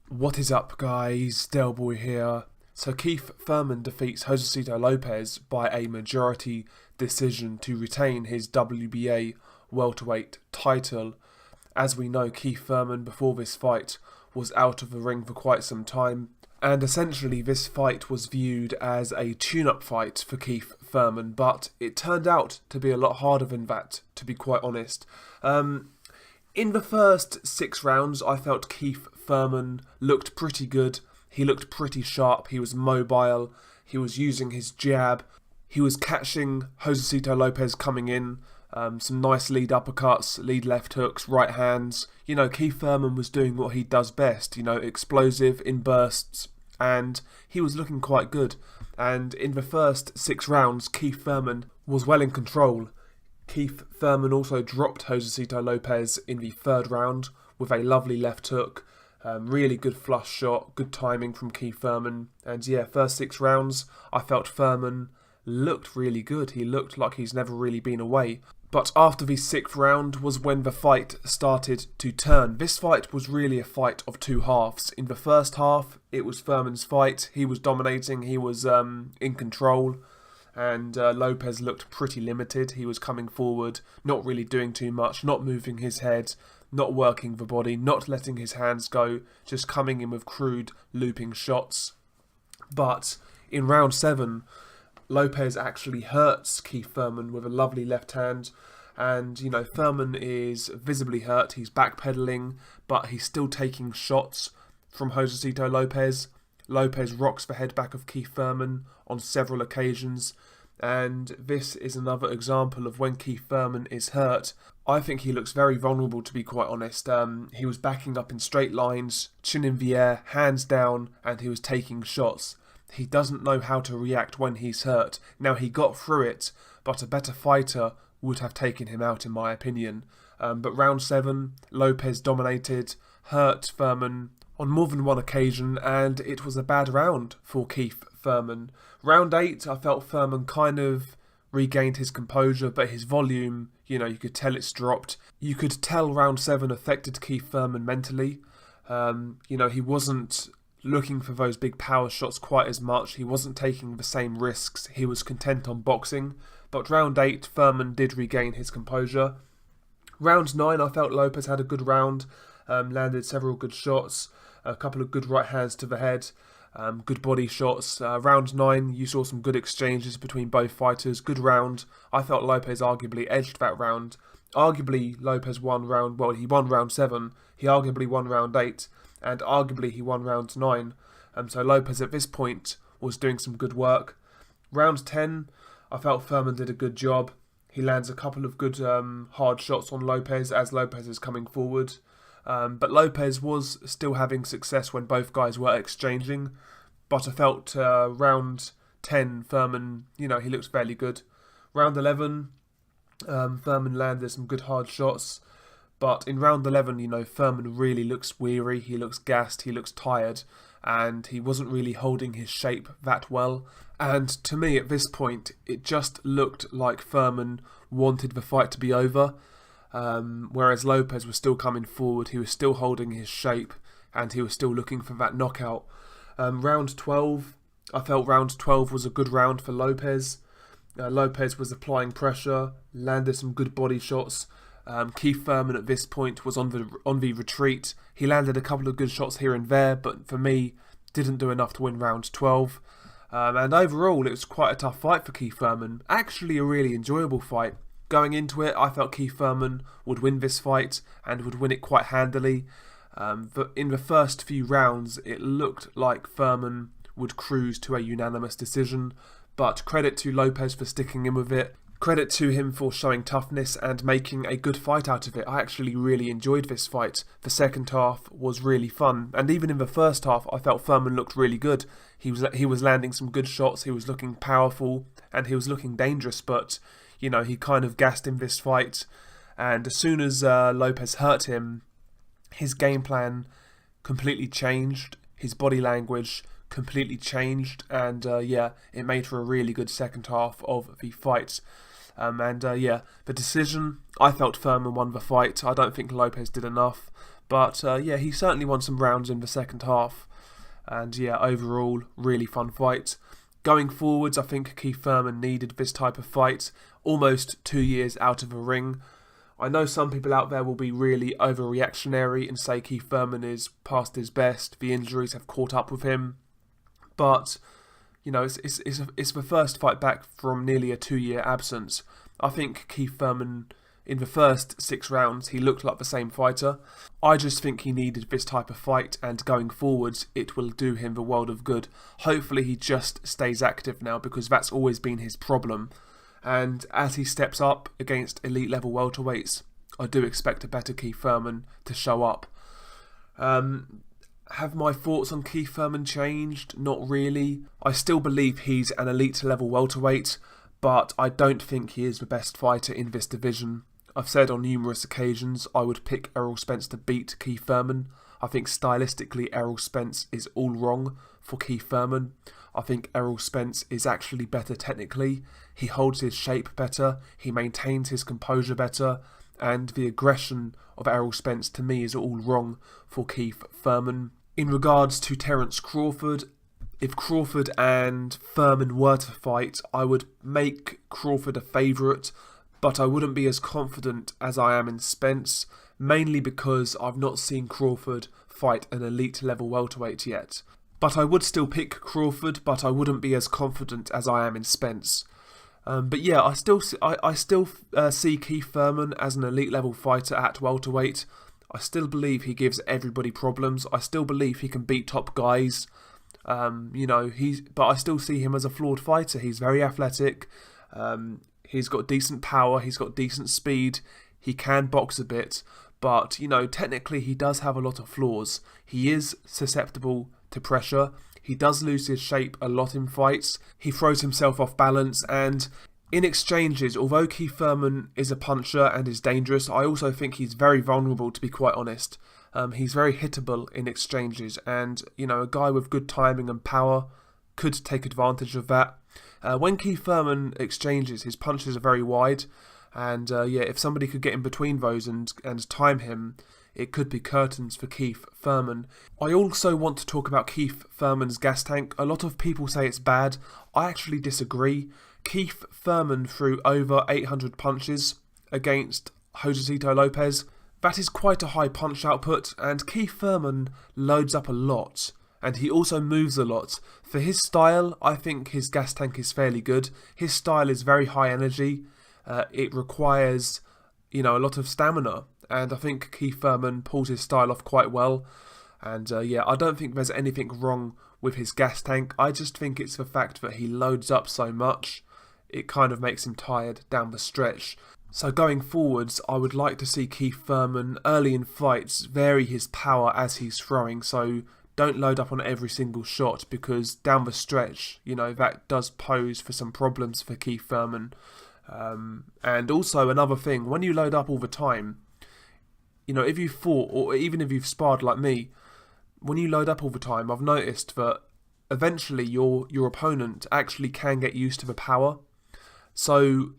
What is up, guys? Delboy here. So Keith Thurman defeats Josesito Lopez by a majority decision to retain his WBA welterweight title. As we know, Keith Thurman before this fight was out of the ring for quite some time, and essentially this fight was viewed as a tune-up fight for Keith Thurman, but it turned out to be a lot harder than that, to be quite honest. In the first 6 rounds, I felt Keith Thurman looked pretty good. He looked pretty sharp. He was mobile. He was using his jab. He was catching Josesito Lopez coming in. Some nice lead uppercuts, lead left hooks, right hands. You know, Keith Thurman was doing what he does best. You know, explosive in bursts. And he was looking quite good. And in the first 6 rounds, Keith Thurman was well in control. Keith Thurman also dropped Josesito Lopez in the 3rd round with a lovely left hook. Really good flush shot, good timing from Keith Thurman. And yeah, first 6 rounds, I felt Thurman looked really good. He looked like he's never really been away. But after the 6th round was when the fight started to turn. This fight was really a fight of 2 halves. In the first half, it was Thurman's fight. He was dominating, he was in control. And Lopez looked pretty limited. He was coming forward, not really doing too much, not moving his head, not working the body, not letting his hands go, just coming in with crude looping shots. But in round 7, Lopez actually hurts Keith Thurman with a lovely left hand. And, you know, Thurman is visibly hurt. He's backpedaling, but he's still taking shots from Josesito Lopez. Lopez rocks the head back of Keith Thurman on several occasions, and this is another example of when Keith Thurman is hurt. I think he looks very vulnerable, to be quite honest. He was backing up in straight lines, chin in the air, hands down, and he was taking shots. He doesn't know how to react when he's hurt. Now, he got through it, but a better fighter would have taken him out, in my opinion. But round 7, Lopez dominated, hurt Thurman on more than one occasion, and it was a bad round for Keith Thurman. Round 8, I felt Thurman kind of regained his composure, but his volume, you know, you could tell it's dropped. You could tell round 7 affected Keith Thurman mentally. You know, he wasn't looking for those big power shots quite as much. He wasn't taking the same risks. He was content on boxing. But round 8, Thurman did regain his composure. Round 9, I felt Lopez had a good round, landed several good shots, a couple of good right hands to the head, good body shots. Round 9, you saw some good exchanges between both fighters. Good round. I felt Lopez arguably edged that round. Arguably, Lopez won round, well, he won round 7. He arguably won round 8. And arguably, he won round 9. So Lopez at this point was doing some good work. Round 10, I felt Thurman did a good job. He lands a couple of good hard shots on Lopez as Lopez is coming forward. But Lopez was still having success when both guys were exchanging. But I felt round 10, Thurman, you know, he looked fairly good. Round 11, Thurman landed some good hard shots. But in round 11, you know, Thurman really looks weary. He looks gassed. He looks tired. And he wasn't really holding his shape that well. And to me, at this point, it just looked like Thurman wanted the fight to be over. Whereas Lopez was still coming forward, he was still holding his shape, and he was still looking for that knockout. Round 12, I felt round 12 was a good round for Lopez. Lopez was applying pressure, landed some good body shots. Keith Thurman at this point was on the retreat. He landed a couple of good shots here and there, but for me, didn't do enough to win round 12. And overall, it was quite a tough fight for Keith Thurman. Actually, a really enjoyable fight. Going into it, I felt Keith Thurman would win this fight and would win it quite handily. But in the first few rounds, it looked like Thurman would cruise to a unanimous decision. But credit to Lopez for sticking in with it. Credit to him for showing toughness and making a good fight out of it. I actually really enjoyed this fight. The second half was really fun. And even in the first half, I felt Thurman looked really good. He was landing some good shots. He was looking powerful and he was looking dangerous. But, you know, he kind of gassed in this fight. And as soon as Lopez hurt him, his game plan completely changed. His body language completely changed. And yeah, it made for a really good second half of the fight. Yeah, the decision, I felt Thurman won the fight. I don't think Lopez did enough. But yeah, he certainly won some rounds in the second half. And yeah, overall, really fun fight. Going forwards, I think Keith Thurman needed this type of fight. Almost 2 years out of a ring. I know some people out there will be really overreactionary and say Keith Thurman is past his best. The injuries have caught up with him. But, you know, it's the first fight back from nearly a 2-year absence. I think Keith Thurman, in the first 6 rounds, he looked like the same fighter. I just think he needed this type of fight, and going forwards, it will do him the world of good. Hopefully he just stays active now, because that's always been his problem. And as he steps up against elite level welterweights, I do expect a better Keith Thurman to show up. Have my thoughts on Keith Thurman changed? Not really. I still believe he's an elite level welterweight, but I don't think he is the best fighter in this division. I've said on numerous occasions I would pick Errol Spence to beat Keith Thurman. I think stylistically Errol Spence is all wrong for Keith Thurman. I think Errol Spence is actually better technically. He holds his shape better, he maintains his composure better, and the aggression of Errol Spence to me is all wrong for Keith Thurman. In regards to Terence Crawford, if Crawford and Thurman were to fight, I would make Crawford a favourite, but I wouldn't be as confident as I am in Spence, mainly because I've not seen Crawford fight an elite level welterweight yet. But I would still pick Crawford, but I wouldn't be as confident as I am in Spence. But yeah, I still see Keith Thurman as an elite level fighter at welterweight. I still believe he gives everybody problems. I still believe he can beat top guys. But I still see him as a flawed fighter. He's very athletic. He's got decent power. He's got decent speed. He can box a bit. But, technically he does have a lot of flaws. He is susceptible to pressure. He does lose his shape a lot in fights. He throws himself off balance, and in exchanges, although Keith Thurman is a puncher and is dangerous, I also think he's very vulnerable, to be quite honest. He's very hittable in exchanges, and a guy with good timing and power could take advantage of that. When Keith Thurman exchanges, his punches are very wide, and if somebody could get in between those and time him, it could be curtains for Keith Thurman. I also want to talk about Keith Thurman's gas tank. A lot of people say it's bad. I actually disagree. Keith Thurman threw over 800 punches against Josesito Lopez. That is quite a high punch output, and Keith Thurman loads up a lot, and he also moves a lot. For his style, I think his gas tank is fairly good. His style is very high energy. It requires, a lot of stamina, and I think Keith Thurman pulls his style off quite well. And I don't think there's anything wrong with his gas tank. I just think it's the fact that he loads up so much. It kind of makes him tired down the stretch. So going forwards, I would like to see Keith Thurman early in fights vary his power as he's throwing. So don't load up on every single shot, because down the stretch, that does pose for some problems for Keith Thurman. And also another thing, when you load up all the time, if you fought, or even if you've sparred like me, when you load up all the time, I've noticed that eventually your opponent actually can get used to the power. So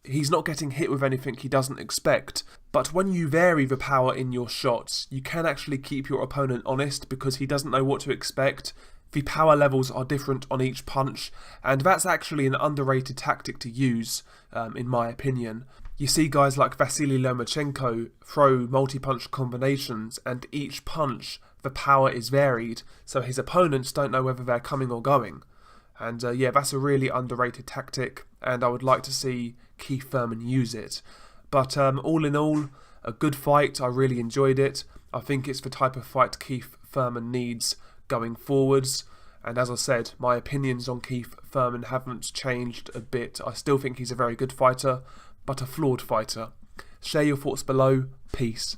he's not getting hit with anything he doesn't expect. But when you vary the power in your shots, you can actually keep your opponent honest, because he doesn't know what to expect. The power levels are different on each punch, and that's actually an underrated tactic to use, in my opinion. You see guys like Vasily Lomachenko throw multi-punch combinations, and each punch, the power is varied, so his opponents don't know whether they're coming or going. And that's a really underrated tactic, and I would like to see Keith Thurman use it. But all in all, a good fight. I really enjoyed it. I think it's the type of fight Keith Thurman needs going forwards. And as I said, my opinions on Keith Thurman haven't changed a bit. I still think he's a very good fighter, but a flawed fighter. Share your thoughts below. Peace.